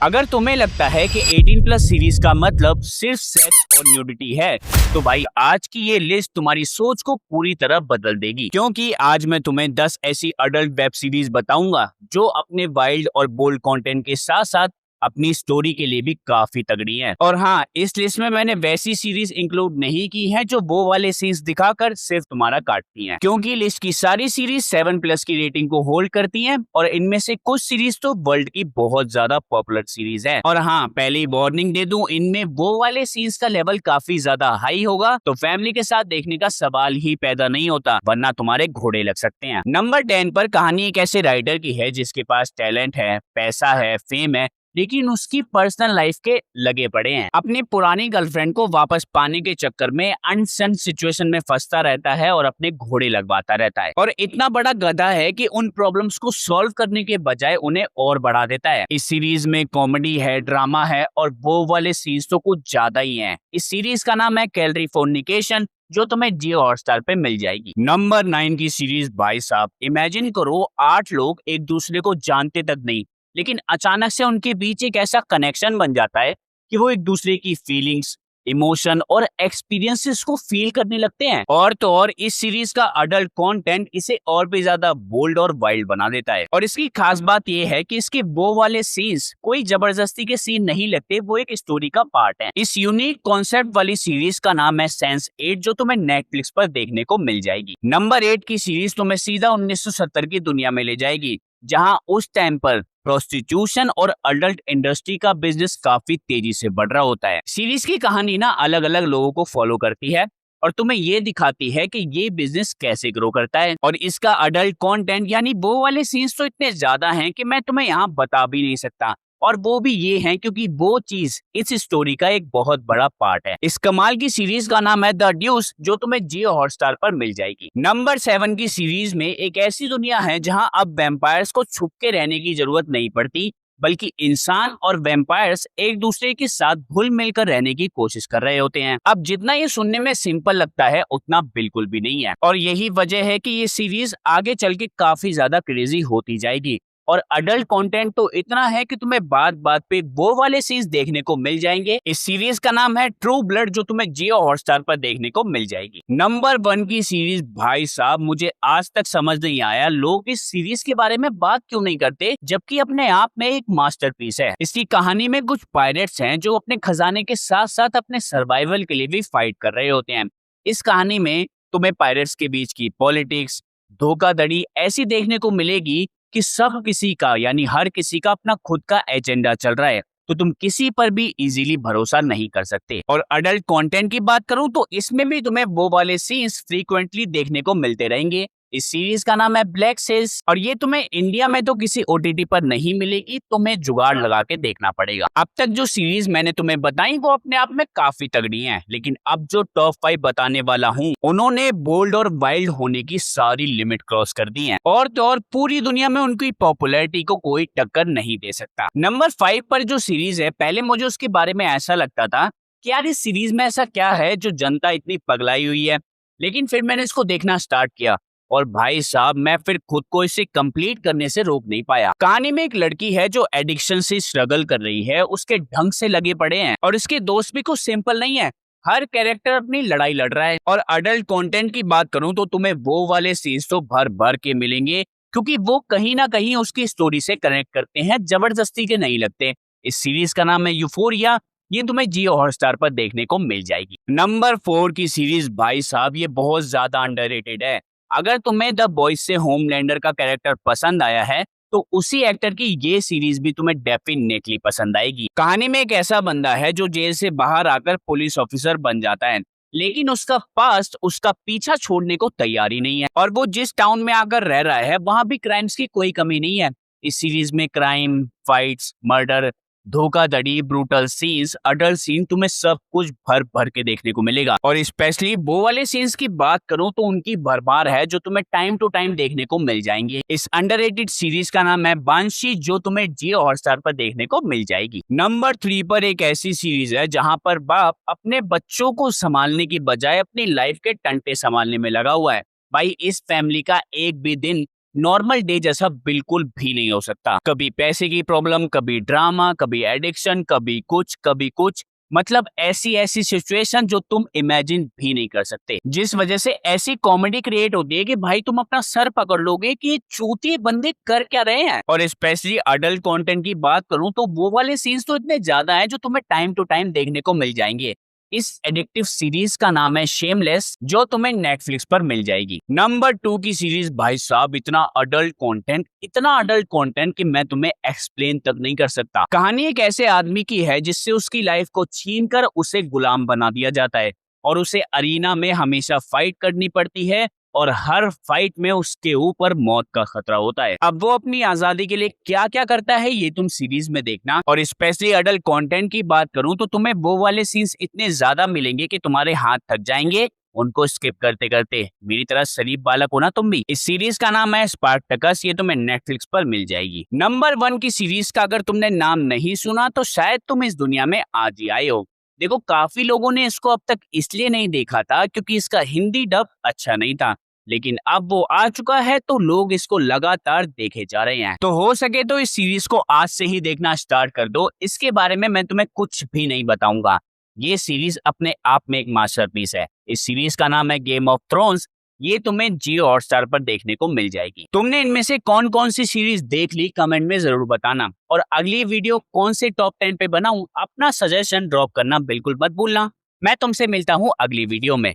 अगर तुम्हें लगता है कि 18 प्लस सीरीज का मतलब सिर्फ सेक्स और न्यूडिटी है, तो भाई आज की ये लिस्ट तुम्हारी सोच को पूरी तरह बदल देगी, क्योंकि आज मैं तुम्हें 10 ऐसी अडल्ट वेब सीरीज बताऊंगा जो अपने वाइल्ड और बोल्ड कंटेंट के साथ साथ अपनी स्टोरी के लिए भी काफी तगड़ी है। और हाँ, इस लिस्ट में मैंने वैसी सीरीज इंक्लूड नहीं की है जो वो वाले सीन्स दिखाकर सिर्फ तुम्हारा काटती हैं, क्योंकि लिस्ट की सारी सीरीज 7 प्लस की रेटिंग को होल्ड करती हैं और इनमें से कुछ सीरीज तो वर्ल्ड की बहुत ज्यादा पॉपुलर सीरीज है। और हाँ, पहले ही वार्निंग दे दूं, इनमें वो वाले सीन्स का लेवल काफी ज्यादा हाई होगा, तो फैमिली के साथ देखने का सवाल ही पैदा नहीं होता, वरना तुम्हारे घोड़े लग सकते हैं। नंबर 10 पर कहानी एक ऐसे राइटर की है जिसके पास टैलेंट है, पैसा है, फेम है, लेकिन उसकी पर्सनल लाइफ के लगे पड़े हैं। अपनी पुरानी गर्लफ्रेंड को वापस पाने के चक्कर में अनसेंट सिचुएशन में फंसता रहता है और अपने घोड़े लगवाता रहता है, और इतना बड़ा गधा है कि उन प्रॉब्लम्स को सॉल्व करने के बजाय उन्हें और बढ़ा देता है। इस सीरीज में कॉमेडी है, ड्रामा है और वो वाले सीन्स तो कुछ ज्यादा ही हैं। इस सीरीज का नाम है कैलिफोर्निकेशन, जो तुम्हें जियो हॉटस्टार पे मिल जाएगी। नंबर 9 की सीरीज, भाई साहब इमेजिन करो 8 लोग एक दूसरे को जानते तक नहीं, लेकिन अचानक से उनके बीच एक ऐसा कनेक्शन बन जाता है कि वो एक दूसरे की फीलिंग्स, इमोशन और एक्सपीरियंसेस को फील करने लगते हैं। और तो और इस सीरीज का अडल्ट कंटेंट इसे और भी ज्यादा बोल्ड और वाइल्ड बना देता है। और इसकी खास बात यह है कि इसके वो वाले सीन्स कोई जबरदस्ती के सीन नहीं लगते, वो एक स्टोरी का पार्ट है। इस यूनिक कॉन्सेप्ट वाली सीरीज का नाम है सेंस8, जो तुम्हें नेटफ्लिक्स पर देखने को मिल जाएगी। नंबर 8 की सीरीज तुम्हें सीधा 1970 की दुनिया में ले जाएगी, जहां उस टाइम पर प्रोस्टिट्यूशन और अडल्ट इंडस्ट्री का बिजनेस काफी तेजी से बढ़ रहा होता है। सीरीज की कहानी ना अलग अलग लोगों को फॉलो करती है और तुम्हें ये दिखाती है कि ये बिजनेस कैसे ग्रो करता है। और इसका अडल्ट कंटेंट यानी वो वाले सीन्स तो इतने ज्यादा हैं कि मैं तुम्हें यहाँ बता भी नहीं सकता, और वो भी ये है क्योंकि वो चीज इस स्टोरी का एक बहुत बड़ा पार्ट है। इस कमाल की सीरीज का नाम है द ड्यूस, जो तुम्हें जियो हॉटस्टार पर मिल जाएगी। नंबर 7 की सीरीज में एक ऐसी दुनिया है जहां अब वैम्पायर्स को छुप के रहने की जरूरत नहीं पड़ती, बल्कि इंसान और वैम्पायर्स एक दूसरे के साथ घुल मिलकर रहने की कोशिश कर रहे होते हैं। अब जितना ये सुनने में सिंपल लगता है, उतना बिल्कुल भी नहीं है, और यही वजह है कि ये सीरीज आगे चल के काफी ज्यादा क्रेजी होती जाएगी। और अडल्ट कंटेंट तो इतना है कि तुम्हें बात बात पे वो वाले सीन्स देखने को मिल जाएंगे। इस सीरीज का नाम है ट्रू ब्लड, जो तुम्हें जियो हॉटस्टार पर देखने को मिल जाएगी। नंबर 1 की सीरीज, भाई साहब मुझे आज तक समझ नहीं आया लोग इस सीरीज के बारे में बात क्यों नहीं करते, जबकि अपने आप में एक मास्टरपीस है। इसकी कहानी में कुछ पायरेट्स हैं जो अपने खजाने के साथ साथ अपने सर्वाइवल के लिए भी फाइट कर रहे होते हैं। इस कहानी में तुम्हें पायरेट्स के बीच की पॉलिटिक्स, धोखाधड़ी ऐसी देखने को मिलेगी कि सब किसी का यानी हर किसी का अपना खुद का एजेंडा चल रहा है, तो तुम किसी पर भी इजीली भरोसा नहीं कर सकते। और अडल्ट कंटेंट की बात करूं तो इसमें भी तुम्हें वो वाले सीन्स फ्रीक्वेंटली देखने को मिलते रहेंगे। इस सीरीज का नाम है ब्लैक सेल्स, और ये तुम्हें इंडिया में तो किसी ओटीटी पर नहीं मिलेगी, तुम्हें जुगाड़ लगा के देखना पड़ेगा। अब तक जो सीरीज मैंने तुम्हें बताई वो अपने आप में काफी तगड़ी हैं, लेकिन अब जो टॉप 5 बताने वाला हूँ उन्होंने बोल्ड और वाइल्ड होने की सारी लिमिट क्रॉस कर दी है, और तो और पूरी दुनिया में उनकी पॉपुलैरिटी को कोई टक्कर नहीं दे सकता। नंबर 5 पर जो सीरीज है, पहले मुझे उसके बारे में ऐसा लगता था कि यार इस सीरीज में ऐसा क्या है जो जनता इतनी पगलाई हुई है, लेकिन फिर मैंने इसको देखना स्टार्ट किया और भाई साहब मैं फिर खुद को इसे कंप्लीट करने से रोक नहीं पाया। कहानी में एक लड़की है जो एडिक्शन से स्ट्रगल कर रही है, उसके ढंग से लगे पड़े हैं और इसके दोस्त भी कुछ सिंपल नहीं है, हर कैरेक्टर अपनी लड़ाई लड़ रहा है। और अडल्ट कंटेंट की बात करूं तो तुम्हें वो वाले सीन्स तो भर भर के मिलेंगे, क्योंकि वो कहीं ना कहीं उसकी स्टोरी से कनेक्ट करते हैं, जबरदस्ती के नहीं लगते। इस सीरीज का नाम है यूफोरिया, ये तुम्हें जियो हॉटस्टार पर देखने को मिल जाएगी। नंबर 4 की सीरीज, भाई साहब ये बहुत ज्यादा अंडररेटेड है। अगर तुम्हें द बॉयज से होमलैंडर का कैरेक्टर पसंद आया है, तो उसी एक्टर की ये सीरीज भी तुम्हें डेफिनेटली पसंद आएगी। कहानी में एक ऐसा बंदा है जो जेल से बाहर आकर पुलिस ऑफिसर बन जाता है, लेकिन उसका पास्ट उसका पीछा छोड़ने को तैयार ही नहीं है, और वो जिस टाउन में आकर रह रहा है वहां भी क्राइम्स की कोई कमी नहीं है। इस सीरीज में क्राइम, फाइट्स, मर्डर, धोखाधड़ी, ब्रूटल सीन्स, अडल्ट सीन तुम्हें सब कुछ भर भर के देखने को मिलेगा। और स्पेशली वो वाले सीन्स की बात करूं तो उनकी भरमार है जो तुम्हें टाइम टू टाइम देखने को मिल जाएंगे। इस अंडररेटेड सीरीज का नाम है बांशी, जो तुम्हें जियो हॉटस्टार पर देखने को मिल जाएगी। नंबर 3 पर एक ऐसी सीरीज है जहां पर बाप अपने बच्चों को संभालने की बजाय अपनी लाइफ के टंटे संभालने में लगा हुआ है। भाई इस फैमिली का एक भी दिन नॉर्मल डे जैसा बिल्कुल भी नहीं हो सकता। कभी पैसे की प्रॉब्लम, कभी ड्रामा, कभी एडिक्शन, कभी कुछ, मतलब ऐसी ऐसी सिचुएशन जो तुम इमेजिन भी नहीं कर सकते, जिस वजह से ऐसी कॉमेडी क्रिएट होती है कि भाई तुम अपना सर पकड़ लोगे कि ये चूतिए बंदे कर क्या रहे हैं। और स्पेशली अडल्ट कंटेंट की बात करूं तो वो वाले सीन्स तो इतने ज्यादा हैं जो तुम्हें टाइम टू टाइम देखने को मिल जाएंगे। इस एडिक्टिव सीरीज का नाम है शेमलेस, जो तुम्हें नेटफ्लिक्स पर मिल जाएगी। नंबर 2 की सीरीज, भाई साहब इतना अडल्ट कंटेंट कि मैं तुम्हें एक्सप्लेन तक नहीं कर सकता। कहानी एक ऐसे आदमी की है जिससे उसकी लाइफ को छीनकर उसे गुलाम बना दिया जाता है और उसे अरीना में हमेशा फाइट करनी पड़ती है और हर फाइट में उसके ऊपर मौत का खतरा होता है। अब वो अपनी आजादी के लिए क्या क्या करता है ये तुम सीरीज में देखना। और स्पेशली अडल्ट कंटेंट की बात करूं तो तुम्हें वो वाले सीन्स इतने ज्यादा मिलेंगे कि तुम्हारे हाथ थक जाएंगे उनको स्किप करते करते। मेरी तरह शरीफ बालक हो ना तुम भी। इस सीरीज का नाम है स्पार्टकस, ये तुम्हें नेटफ्लिक्स पर मिल जाएगी। नंबर 1 की सीरीज का अगर तुमने नाम नहीं सुना तो शायद तुम इस दुनिया में आज ही आए हो। देखो, काफी लोगों ने इसको अब तक इसलिए नहीं देखा था क्योंकि इसका हिंदी डब अच्छा नहीं था, लेकिन अब वो आ चुका है तो लोग इसको लगातार देखे जा रहे हैं। तो हो सके तो इस सीरीज को आज से ही देखना स्टार्ट कर दो। इसके बारे में मैं तुम्हें कुछ भी नहीं बताऊंगा। ये सीरीज अपने आप में एक मास्टरपीस है। इस सीरीज का नाम है गेम ऑफ थ्रोन्स। ये तुम्हें जियो हॉटस्टार पर देखने को मिल जाएगी। तुमने इनमें से कौन कौन सी सीरीज देख ली कमेंट में जरूर बताना, और अगली वीडियो कौन से टॉप 10 पे बनाऊं अपना सजेशन ड्रॉप करना बिल्कुल मत भूलना। मैं तुमसे मिलता हूं अगली वीडियो में।